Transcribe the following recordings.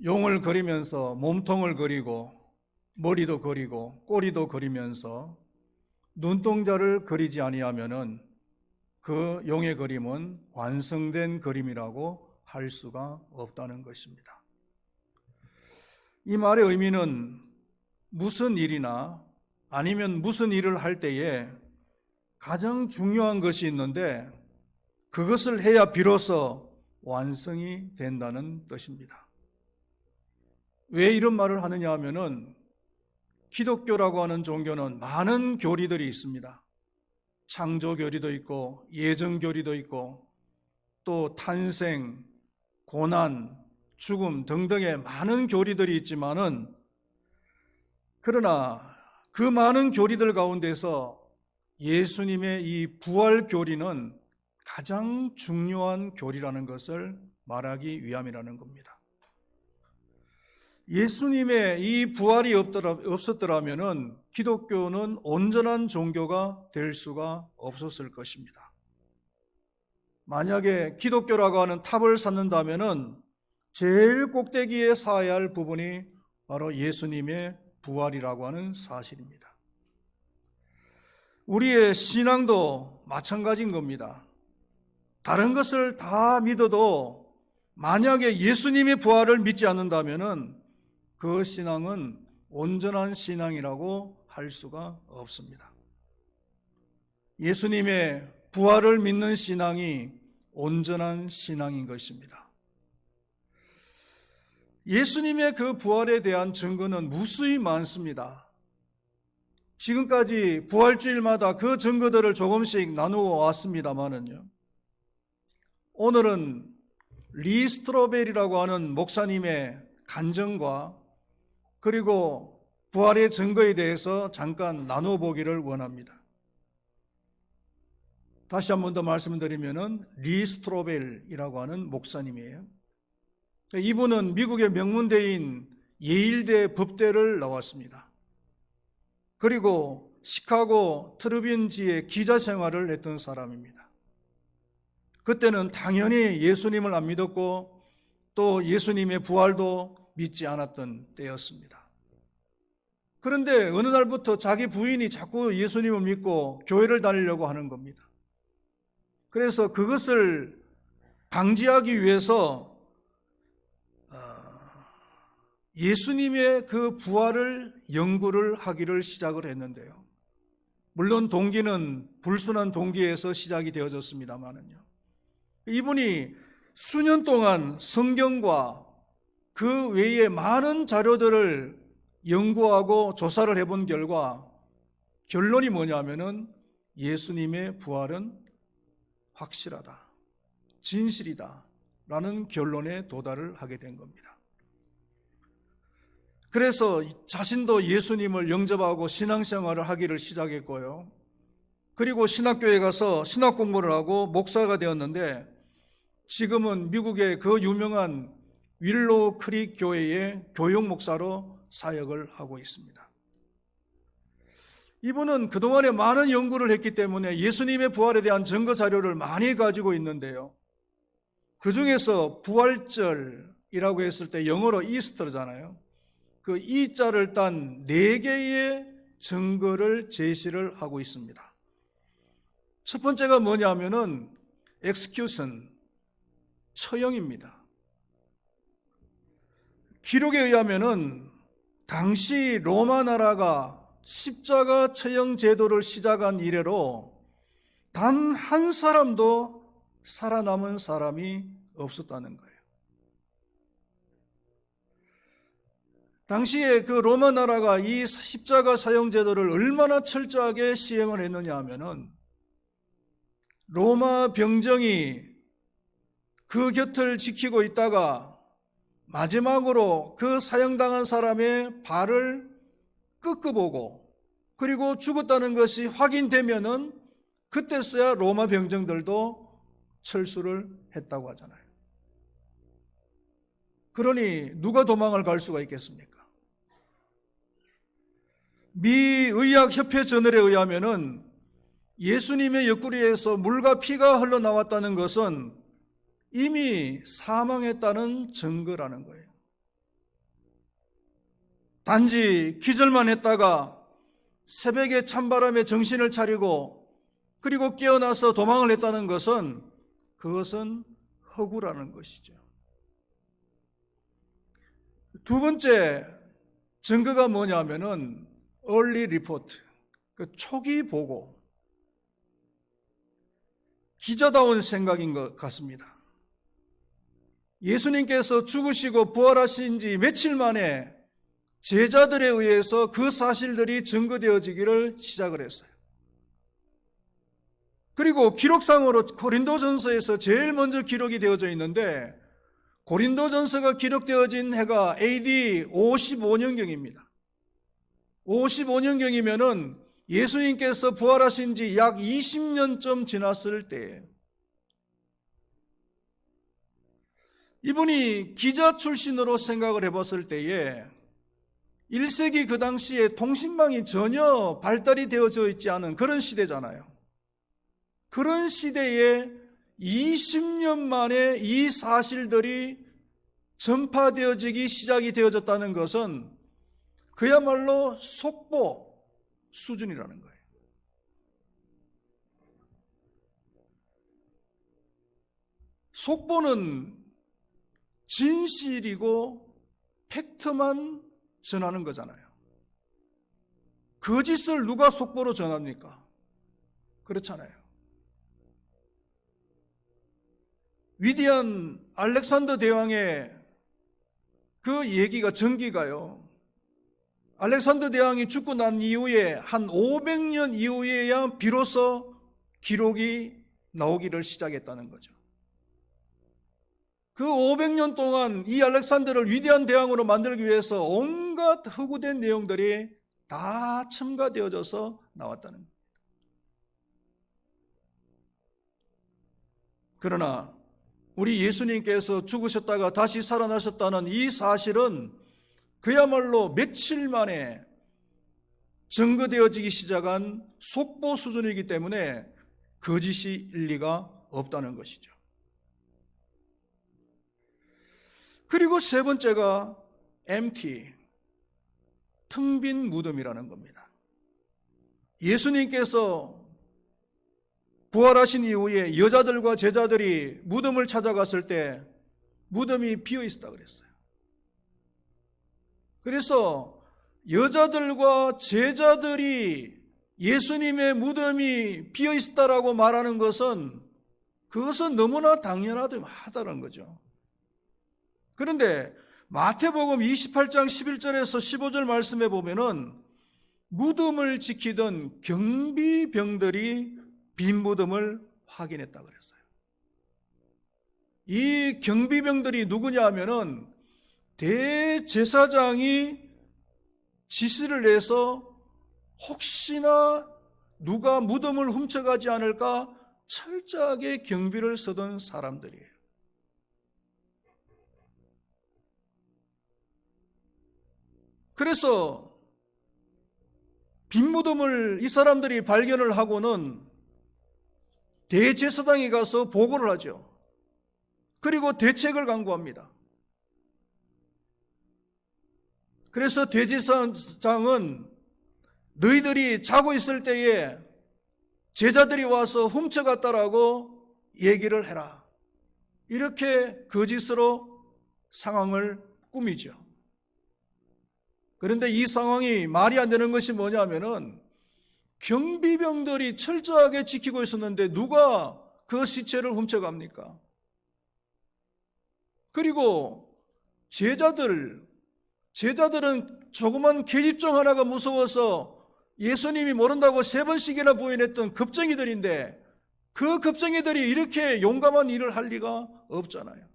용을 그리면서 몸통을 그리고 머리도 그리고 꼬리도 그리면서 눈동자를 그리지 아니하면은 그 용의 그림은 완성된 그림이라고 할 수가 없다는 것입니다. 이 말의 의미는 무슨 일이나 아니면 무슨 일을 할 때에 가장 중요한 것이 있는데 그것을 해야 비로소 완성이 된다는 뜻입니다. 왜 이런 말을 하느냐 하면은 기독교라고 하는 종교는 많은 교리들이 있습니다. 창조 교리도 있고 예정 교리도 있고 또 탄생, 고난, 죽음 등등의 많은 교리들이 있지만은 그러나 그 많은 교리들 가운데서 예수님의 이 부활 교리는 가장 중요한 교리라는 것을 말하기 위함이라는 겁니다. 예수님의 이 부활이 없었더라면 기독교는 온전한 종교가 될 수가 없었을 것입니다. 만약에 기독교라고 하는 탑을 쌓는다면 제일 꼭대기에 쌓아야 할 부분이 바로 예수님의 부활이라고 하는 사실입니다. 우리의 신앙도 마찬가지인 겁니다. 다른 것을 다 믿어도 만약에 예수님의 부활을 믿지 않는다면 그 신앙은 온전한 신앙이라고 할 수가 없습니다. 예수님의 부활을 믿는 신앙이 온전한 신앙인 것입니다. 예수님의 그 부활에 대한 증거는 무수히 많습니다. 지금까지 부활주일마다 그 증거들을 조금씩 나누어 왔습니다만은요. 오늘은 리 스트로벨이라고 하는 목사님의 간증과 그리고 부활의 증거에 대해서 잠깐 나누어 보기를 원합니다. 다시 한 번 더 말씀드리면은 리 스트로벨이라고 하는 목사님이에요. 이분은 미국의 명문대인 예일대 법대를 나왔습니다. 그리고 시카고 트리뷴지에 기자 생활을 했던 사람입니다. 그때는 당연히 예수님을 안 믿었고 또 예수님의 부활도 믿지 않았던 때였습니다. 그런데 어느 날부터 자기 부인이 자꾸 예수님을 믿고 교회를 다니려고 하는 겁니다. 그래서 그것을 방지하기 위해서 예수님의 그 부활을 연구를 하기를 시작을 했는데요. 물론 동기는 불순한 동기에서 시작이 되어졌습니다만은요. 이분이 수년 동안 성경과 그 외에 많은 자료들을 연구하고 조사를 해본 결과 결론이 뭐냐면은 예수님의 부활은 확실하다, 진실이다 라는 결론에 도달을 하게 된 겁니다. 그래서 자신도 예수님을 영접하고 신앙생활을 하기를 시작했고요. 그리고 신학교에 가서 신학 공부를 하고 목사가 되었는데 지금은 미국의 그 유명한 윌로우 크릭 교회의 교육 목사로 사역을 하고 있습니다. 이분은 그동안에 많은 연구를 했기 때문에 예수님의 부활에 대한 증거 자료를 많이 가지고 있는데요. 그 중에서 부활절이라고 했을 때 영어로 이스터잖아요. 그 이자를 딴 4개의 증거를 제시를 하고 있습니다. 첫 번째가 뭐냐면은 execution, 처형입니다. 기록에 의하면은 당시 로마 나라가 십자가 처형 제도를 시작한 이래로 단 한 사람도 살아남은 사람이 없었다는 거예요. 당시에 그 로마 나라가 이 십자가 사형 제도를 얼마나 철저하게 시행을 했느냐 하면은 로마 병정이 그 곁을 지키고 있다가 마지막으로 그 사형당한 사람의 발을 끄끄보고 그리고 죽었다는 것이 확인되면은 그때서야 로마 병정들도 철수를 했다고 하잖아요. 그러니 누가 도망을 갈 수가 있겠습니까? 미 의학협회 저널에 의하면은 예수님의 옆구리에서 물과 피가 흘러나왔다는 것은 이미 사망했다는 증거라는 거예요. 단지 기절만 했다가 새벽에 찬바람에 정신을 차리고 그리고 깨어나서 도망을 했다는 것은 그것은 허구라는 것이죠. 두 번째 증거가 뭐냐면은 early report, 그 초기 보고, 기자다운 생각인 것 같습니다. 예수님께서 죽으시고 부활하신 지 며칠 만에 제자들에 의해서 그 사실들이 증거되어지기를 시작을 했어요. 그리고 기록상으로 고린도전서에서 제일 먼저 기록이 되어져 있는데 고린도전서가 기록되어진 해가 AD 55년경입니다. 55년경이면은 예수님께서 부활하신 지 약 20년쯤 지났을 때예요. 이분이 기자 출신으로 생각을 해봤을 때에 1세기 그 당시에 통신망이 전혀 발달이 되어져 있지 않은 그런 시대잖아요. 그런 시대에 20년 만에 이 사실들이 전파되어지기 시작이 되어졌다는 것은 그야말로 속보 수준이라는 거예요. 속보는 진실이고 팩트만 전하는 거잖아요. 거짓을 누가 속보로 전합니까? 그렇잖아요. 위대한 알렉산더 대왕의 그 얘기가 전기가요. 알렉산더 대왕이 죽고 난 이후에 한 500년 이후에야 비로소 기록이 나오기를 시작했다는 거죠. 그 500년 동안 이 알렉산더를 위대한 대왕으로 만들기 위해서 온갖 허구된 내용들이 다 첨가되어져서 나왔다는 겁니다. 그러나 우리 예수님께서 죽으셨다가 다시 살아나셨다는 이 사실은 그야말로 며칠 만에 증거되어지기 시작한 속보 수준이기 때문에 거짓이 일리가 없다는 것이죠. 그리고 세 번째가 empty, 텅 빈 무덤이라는 겁니다. 예수님께서 부활하신 이후에 여자들과 제자들이 무덤을 찾아갔을 때 무덤이 비어 있었다 그랬어요. 그래서 여자들과 제자들이 예수님의 무덤이 비어 있었다라고 말하는 것은 그것은 너무나 당연하다는 거죠. 그런데 마태복음 28장 11절에서 15절 말씀에 보면은 무덤을 지키던 경비병들이 빈 무덤을 확인했다 그랬어요. 이 경비병들이 누구냐 하면은 대제사장이 지시를 내서 혹시나 누가 무덤을 훔쳐가지 않을까 철저하게 경비를 서던 사람들이에요. 그래서 빈 무덤을 이 사람들이 발견을 하고는 대제사장이 가서 보고를 하죠. 그리고 대책을 강구합니다. 그래서 대제사장은 너희들이 자고 있을 때에 제자들이 와서 훔쳐갔다라고 얘기를 해라. 이렇게 거짓으로 상황을 꾸미죠. 그런데 이 상황이 말이 안 되는 것이 뭐냐면은 경비병들이 철저하게 지키고 있었는데 누가 그 시체를 훔쳐갑니까? 그리고 제자들은 조그만 계집종 하나가 무서워서 예수님이 모른다고 3번씩이나 부인했던 겁쟁이들인데 그 겁쟁이들이 이렇게 용감한 일을 할 리가 없잖아요.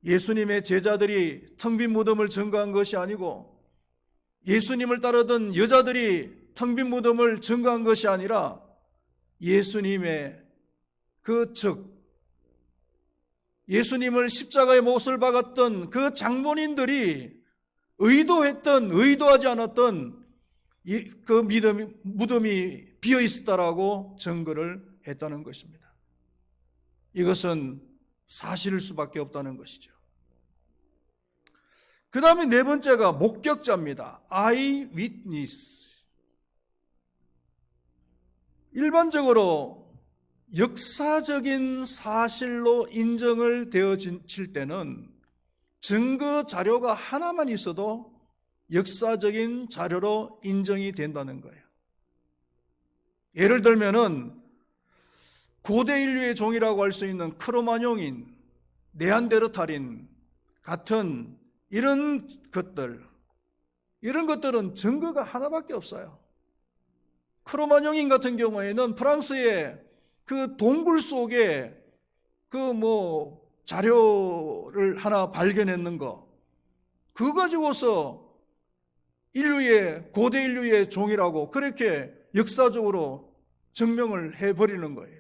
예수님의 제자들이 텅 빈 무덤을 증거한 것이 아니고 예수님을 따르던 여자들이 텅 빈 무덤을 증거한 것이 아니라 예수님의 예수님을 십자가의 못을 박았던 그 장본인들이 의도했던 의도하지 않았던 그 무덤이 비어 있었다라고 증거를 했다는 것입니다. 이것은 사실일 수밖에 없다는 것이죠. 그 다음에 네 번째가 목격자입니다. eyewitness. 일반적으로 역사적인 사실로 인정을 되어질 때는 증거 자료가 하나만 있어도 역사적인 자료로 인정이 된다는 거예요. 예를 들면은 고대 인류의 종이라고 할 수 있는 크로마뇽인, 네안데르탈인 같은 이런 것들은 증거가 하나밖에 없어요. 크로마뇽인 같은 경우에는 프랑스의 그 동굴 속에 자료를 하나 발견했는 거, 그거 가지고서 고대 인류의 종이라고 그렇게 역사적으로 증명을 해버리는 거예요.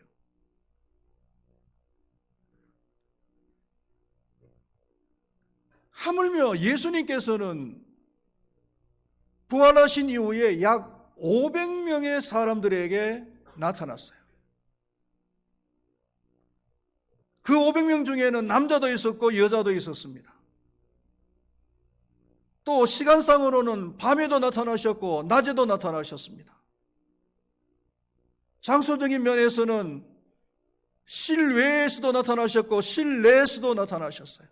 하물며 예수님께서는 부활하신 이후에 약 500명의 사람들에게 나타났어요. 그 500명 중에는 남자도 있었고 여자도 있었습니다. 또 시간상으로는 밤에도 나타나셨고 낮에도 나타나셨습니다. 장소적인 면에서는 실외에서도 나타나셨고 실내에서도 나타나셨어요.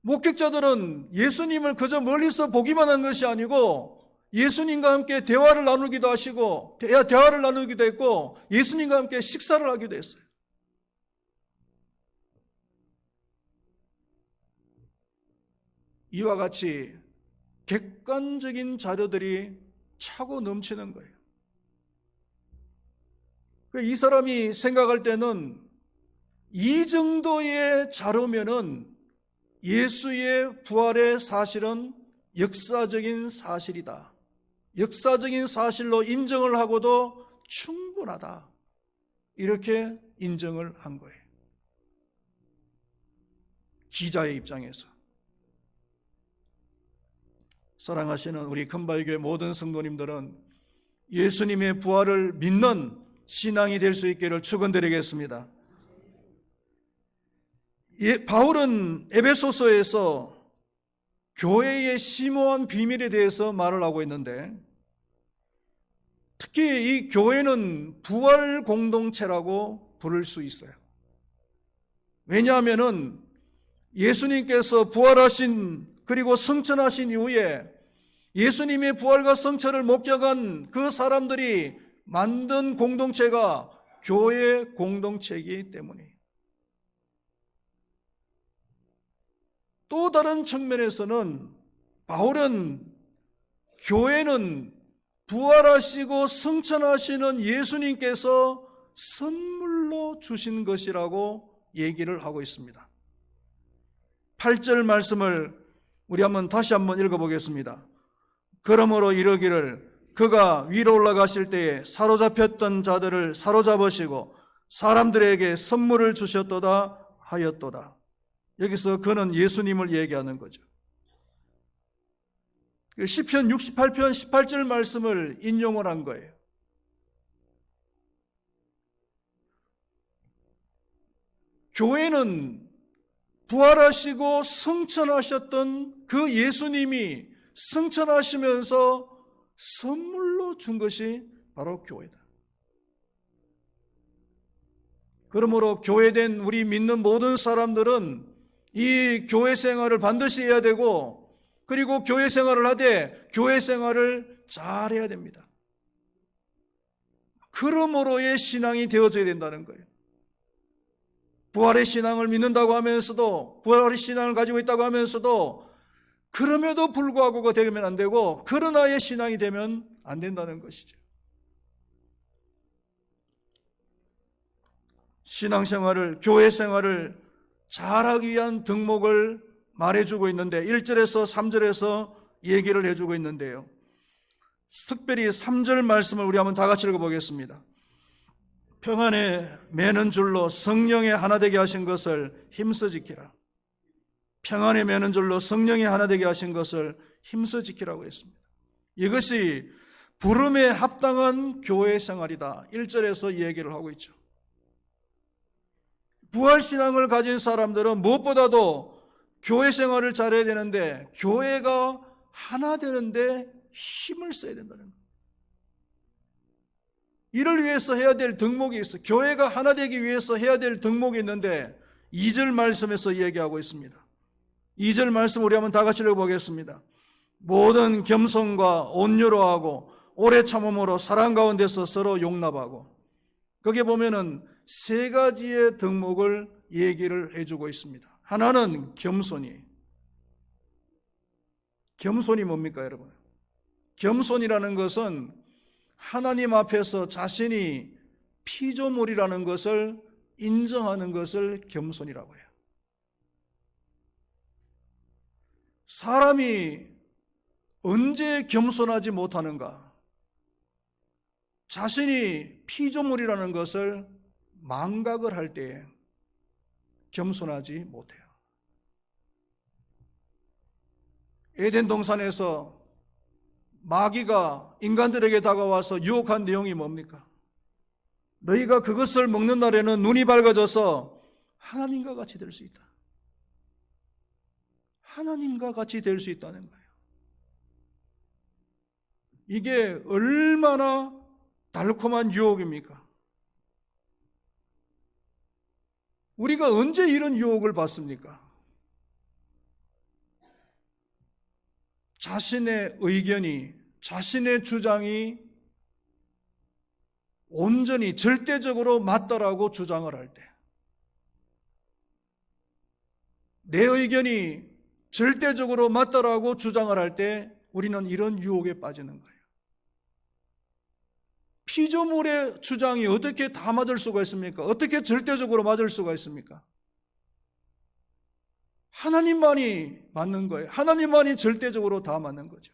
목격자들은 예수님을 그저 멀리서 보기만 한 것이 아니고 예수님과 함께 대화를 나누기도 했고 예수님과 함께 식사를 하기도 했어요. 이와 같이 객관적인 자료들이 차고 넘치는 거예요. 이 사람이 생각할 때는 이 정도의 자료면은 예수의 부활의 사실은 역사적인 사실이다. 역사적인 사실로 인정을 하고도 충분하다. 이렇게 인정을 한 거예요. 기자의 입장에서. 사랑하시는 우리 금발교회 모든 성도님들은 예수님의 부활을 믿는 신앙이 될 수 있기를 축원드리겠습니다. 바울은 에베소서에서 교회의 심오한 비밀에 대해서 말을 하고 있는데, 특히 이 교회는 부활 공동체라고 부를 수 있어요. 왜냐하면은 예수님께서 부활하신 그리고 성천하신 이후에 예수님의 부활과 성천을 목격한 그 사람들이 만든 공동체가 교회 공동체이기 때문이에요. 또 다른 측면에서는 바울은 교회는 부활하시고 성천하시는 예수님께서 선물로 주신 것이라고 얘기를 하고 있습니다. 8절 말씀을 우리 다시 한번 읽어보겠습니다. 그러므로 이르기를 그가 위로 올라가실 때에 사로잡혔던 자들을 사로잡으시고 사람들에게 선물을 주셨도다 하였도다. 여기서 그는 예수님을 얘기하는 거죠. 시편 68편 18절 말씀을 인용을 한 거예요. 교회는 부활하시고 성천하셨던 그 예수님이 성천하시면서 선물로 준 것이 바로 교회다. 그러므로 교회된 우리 믿는 모든 사람들은 이 교회 생활을 반드시 해야 되고, 그리고 교회 생활을 하되 교회 생활을 잘 해야 됩니다. 그러므로의 신앙이 되어져야 된다는 거예요. 부활의 신앙을 믿는다고 하면서도, 부활의 신앙을 가지고 있다고 하면서도 그럼에도 불구하고가 되면 안 되고 그러나의 신앙이 되면 안 된다는 것이죠. 신앙생활을, 교회 생활을 잘하기 위한 덕목을 말해주고 있는데 1절에서 3절에서 얘기를 해주고 있는데요. 특별히 3절 말씀을 우리 한번 다 같이 읽어보겠습니다. 평안에 매는 줄로 성령의 하나 되게 하신 것을 힘써 지키라. 평안에 매는 줄로 성령의 하나 되게 하신 것을 힘써 지키라고 했습니다. 이것이 부름에 합당한 교회 생활이다. 1절에서 이 얘기를 하고 있죠. 부활신앙을 가진 사람들은 무엇보다도 교회 생활을 잘해야 되는데 교회가 하나 되는데 힘을 써야 된다는 거예요. 이를 위해서 해야 될 덕목이 있어. 교회가 하나 되기 위해서 해야 될 덕목이 있는데 2절 말씀에서 얘기하고 있습니다. 2절 말씀 우리 한번 다 같이 읽어보겠습니다. 모든 겸손과 온유로 하고 오래 참음으로 사랑 가운데서 서로 용납하고. 거기에 보면은 세 가지의 덕목을 얘기를 해주고 있습니다. 하나는 겸손이. 겸손이 뭡니까, 여러분? 겸손이라는 것은 하나님 앞에서 자신이 피조물이라는 것을 인정하는 것을 겸손이라고 해요. 사람이 언제 겸손하지 못하는가? 자신이 피조물이라는 것을 망각을 할 때에 겸손하지 못해요. 에덴 동산에서 마귀가 인간들에게 다가와서 유혹한 내용이 뭡니까? 너희가 그것을 먹는 날에는 눈이 밝아져서 하나님과 같이 될 수 있다. 하나님과 같이 될 수 있다는 거예요. 이게 얼마나 달콤한 유혹입니까? 우리가 언제 이런 유혹을 받습니까? 자신의 의견이, 자신의 주장이 온전히 절대적으로 맞다라고 주장을 할 때, 내 의견이 절대적으로 맞다라고 주장을 할 때 우리는 이런 유혹에 빠지는 거예요. 피조물의 주장이 어떻게 다 맞을 수가 있습니까? 어떻게 절대적으로 맞을 수가 있습니까? 하나님만이 맞는 거예요. 하나님만이 절대적으로 다 맞는 거죠.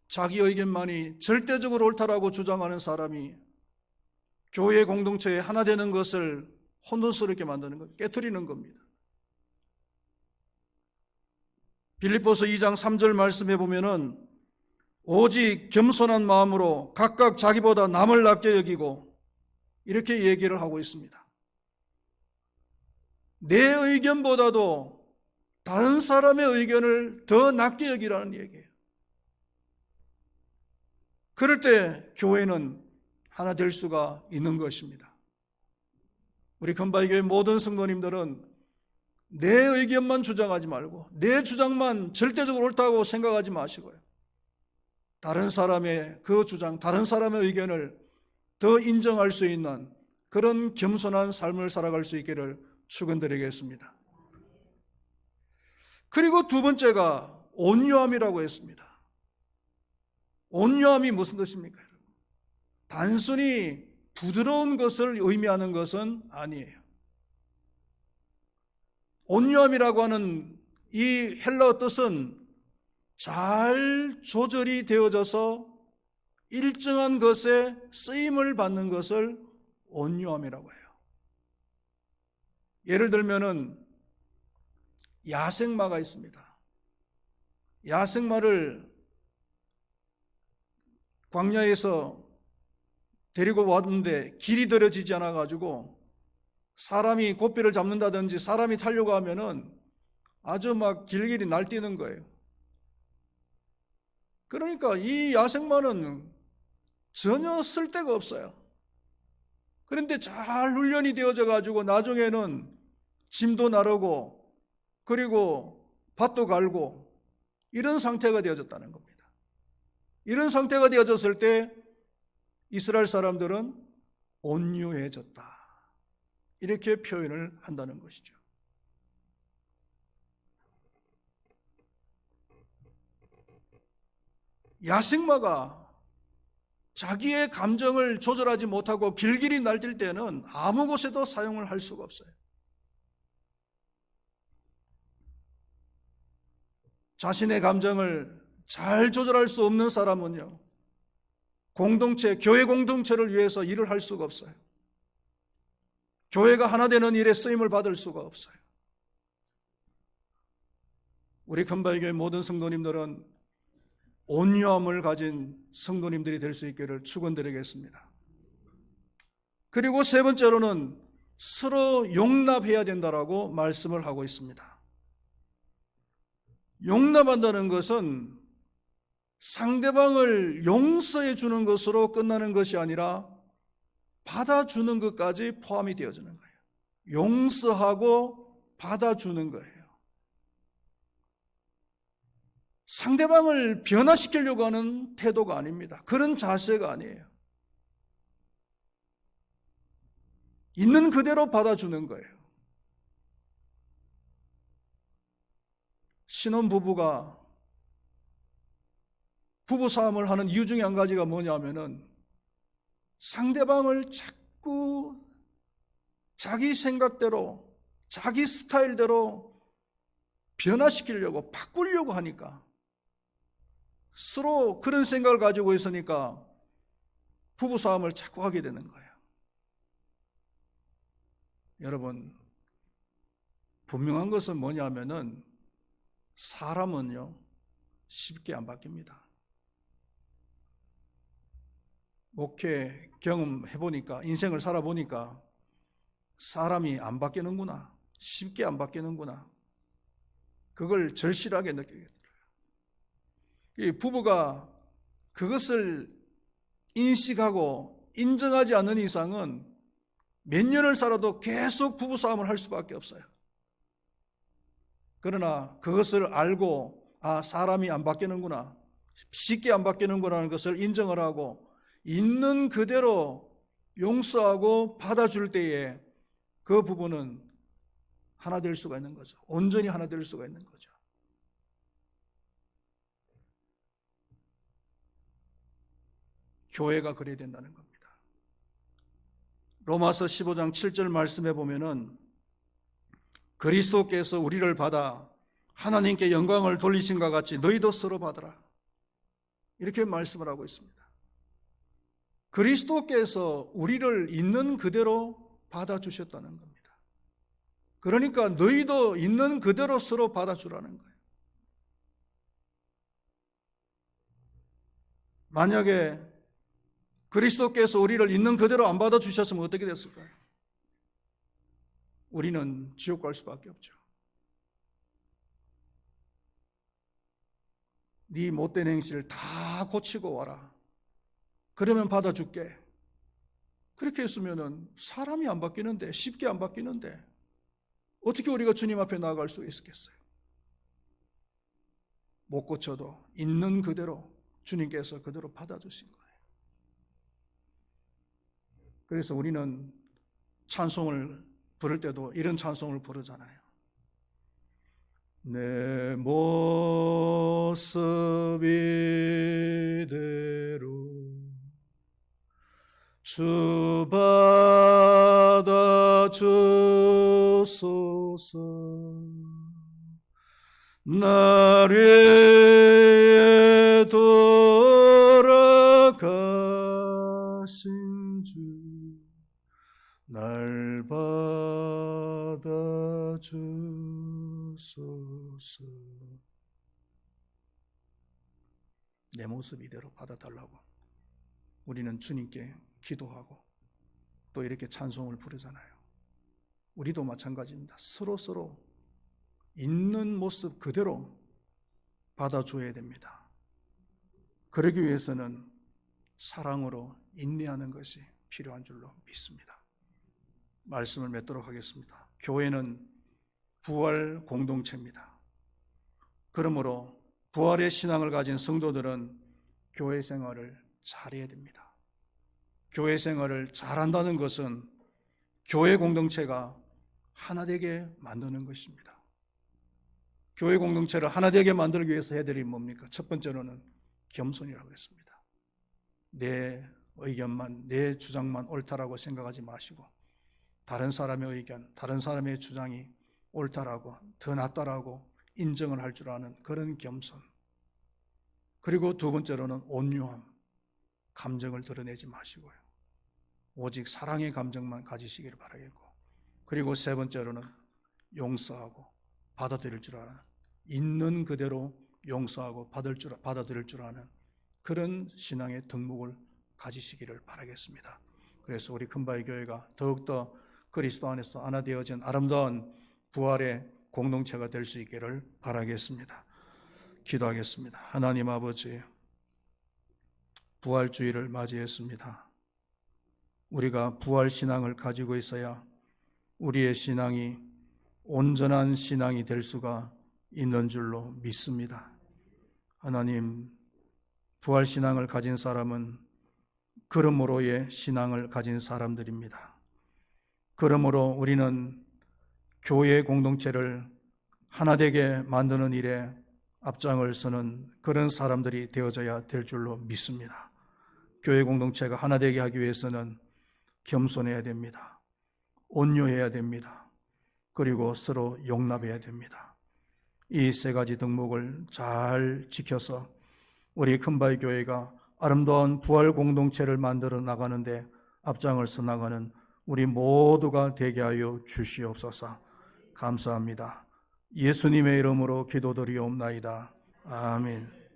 자기 의견만이 절대적으로 옳다라고 주장하는 사람이 교회 공동체에 하나 되는 것을 혼돈스럽게 만드는 것, 깨트리는 겁니다. 빌립보서 2장 3절 말씀해 보면은 오직 겸손한 마음으로 각각 자기보다 남을 낮게 여기고 이렇게 얘기를 하고 있습니다. 내 의견보다도 다른 사람의 의견을 더 낮게 여기라는 얘기예요. 그럴 때 교회는 하나 될 수가 있는 것입니다. 우리 금바위교회 모든 성도님들은 내 의견만 주장하지 말고 내 주장만 절대적으로 옳다고 생각하지 마시고요. 다른 사람의 그 주장, 다른 사람의 의견을 더 인정할 수 있는 그런 겸손한 삶을 살아갈 수 있기를 축원드리겠습니다. 그리고 두 번째가 온유함이라고 했습니다. 온유함이 무슨 뜻입니까? 단순히 부드러운 것을 의미하는 것은 아니에요. 온유함이라고 하는 이 헬라어 뜻은 잘 조절이 되어져서 일정한 것에 쓰임을 받는 것을 온유함이라고 해요. 예를 들면은 야생마가 있습니다. 야생마를 광야에서 데리고 왔는데 길이 들여지지 않아 가지고 사람이 고삐를 잡는다든지 사람이 타려고 하면은 아주 막 길길이 날뛰는 거예요. 그러니까 이 야생마는 전혀 쓸데가 없어요. 그런데 잘 훈련이 되어져 가지고 나중에는 짐도 나르고 그리고 밭도 갈고 이런 상태가 되어졌다는 겁니다. 이런 상태가 되어졌을 때 이스라엘 사람들은 온유해졌다. 이렇게 표현을 한다는 것이죠. 야생마가 자기의 감정을 조절하지 못하고 길길이 날뛸 때는 아무 곳에도 사용을 할 수가 없어요. 자신의 감정을 잘 조절할 수 없는 사람은요, 공동체, 교회 공동체를 위해서 일을 할 수가 없어요. 교회가 하나 되는 일에 쓰임을 받을 수가 없어요. 우리 금바위교회 모든 성도님들은 온유함을 가진 성도님들이 될 수 있기를 축원드리겠습니다. 그리고 세 번째로는 서로 용납해야 된다라고 말씀을 하고 있습니다. 용납한다는 것은 상대방을 용서해 주는 것으로 끝나는 것이 아니라 받아주는 것까지 포함이 되어지는 거예요. 용서하고 받아주는 거예요. 상대방을 변화시키려고 하는 태도가 아닙니다. 그런 자세가 아니에요. 있는 그대로 받아주는 거예요. 신혼부부가 부부싸움을 하는 이유 중에 한 가지가 뭐냐면은 상대방을 자꾸 자기 생각대로, 자기 스타일대로 변화시키려고, 바꾸려고 하니까, 서로 그런 생각을 가지고 있으니까 부부싸움을 자꾸 하게 되는 거예요. 여러분, 분명한 것은 뭐냐면은 사람은요, 쉽게 안 바뀝니다. 목회 경험해보니까, 인생을 살아보니까 사람이 안 바뀌는구나, 쉽게 안 바뀌는구나, 그걸 절실하게 느끼게 돼요. 이 부부가 그것을 인식하고 인정하지 않는 이상은 몇 년을 살아도 계속 부부싸움을 할 수밖에 없어요. 그러나 그것을 알고, 아, 사람이 안 바뀌는구나, 쉽게 안 바뀌는구나 하는 것을 인정을 하고 있는 그대로 용서하고 받아줄 때에 그 부부는 하나 될 수가 있는 거죠. 온전히 하나 될 수가 있는 거죠. 교회가 그래야 된다는 겁니다. 로마서 15장 7절 말씀에 보면은 그리스도께서 우리를 받아 하나님께 영광을 돌리신과 같이 너희도 서로 받으라, 이렇게 말씀을 하고 있습니다. 그리스도께서 우리를 있는 그대로 받아주셨다는 겁니다. 그러니까 너희도 있는 그대로 서로 받아주라는 거예요. 만약에 그리스도께서 우리를 있는 그대로 안 받아주셨으면 어떻게 됐을까요? 우리는 지옥 갈 수밖에 없죠. 네 못된 행실을 다 고치고 와라, 그러면 받아줄게. 그렇게 했으면 사람이 안 바뀌는데, 쉽게 안 바뀌는데 어떻게 우리가 주님 앞에 나아갈 수 있겠어요? 못 고쳐도 있는 그대로 주님께서 그대로 받아주신 거예요. 그래서 우리는 찬송을 부를 때도 이런 찬송을 부르잖아요. 내 모습 이대로 주 받아주소서. 날 위해 돌아가신 주, 날 받아주소서. 내 모습 이대로 받아달라고 우리는 주님께 기도하고 또 이렇게 찬송을 부르잖아요. 우리도 마찬가지입니다. 서로 있는 모습 그대로 받아줘야 됩니다. 그러기 위해서는 사랑으로 인내하는 것이 필요한 줄로 믿습니다. 말씀을 맺도록 하겠습니다. 교회는 부활 공동체입니다. 그러므로 부활의 신앙을 가진 성도들은 교회 생활을 잘해야 됩니다. 교회 생활을 잘한다는 것은 교회 공동체가 하나 되게 만드는 것입니다. 교회 공동체를 하나 되게 만들기 위해서 해야 될 일이 뭡니까? 첫 번째로는 겸손이라고 했습니다. 내 의견만, 내 주장만 옳다라고 생각하지 마시고 다른 사람의 의견, 다른 사람의 주장이 옳다라고, 더 낫다라고 인정을 할 줄 아는 그런 겸손. 그리고 두 번째로는 온유함, 감정을 드러내지 마시고요. 오직 사랑의 감정만 가지시기를 바라겠고, 그리고 세 번째로는 용서하고 받아들일 줄 아는, 있는 그대로 용서하고 받아들일 줄 아는 그런 신앙의 덕목을 가지시기를 바라겠습니다. 그래서 우리 큰바위 교회가 더욱더 그리스도 안에서 하나 되어진 아름다운 부활의 공동체가 될 수 있기를 바라겠습니다. 기도하겠습니다. 하나님 아버지, 부활주의를 맞이했습니다. 우리가 부활신앙을 가지고 있어야 우리의 신앙이 온전한 신앙이 될 수가 있는 줄로 믿습니다. 하나님, 부활신앙을 가진 사람은 그러므로의 신앙을 가진 사람들입니다. 그러므로 우리는 교회 공동체를 하나 되게 만드는 일에 앞장을 서는 그런 사람들이 되어져야 될 줄로 믿습니다. 교회 공동체가 하나 되게 하기 위해서는 겸손해야 됩니다. 온유해야 됩니다. 그리고 서로 용납해야 됩니다. 이 세 가지 덕목을 잘 지켜서 우리 큰바위 교회가 아름다운 부활 공동체를 만들어 나가는데 앞장을 서 나가는 우리 모두가 되게 하여 주시옵소서. 감사합니다. 예수님의 이름으로 기도드리옵나이다. 아멘.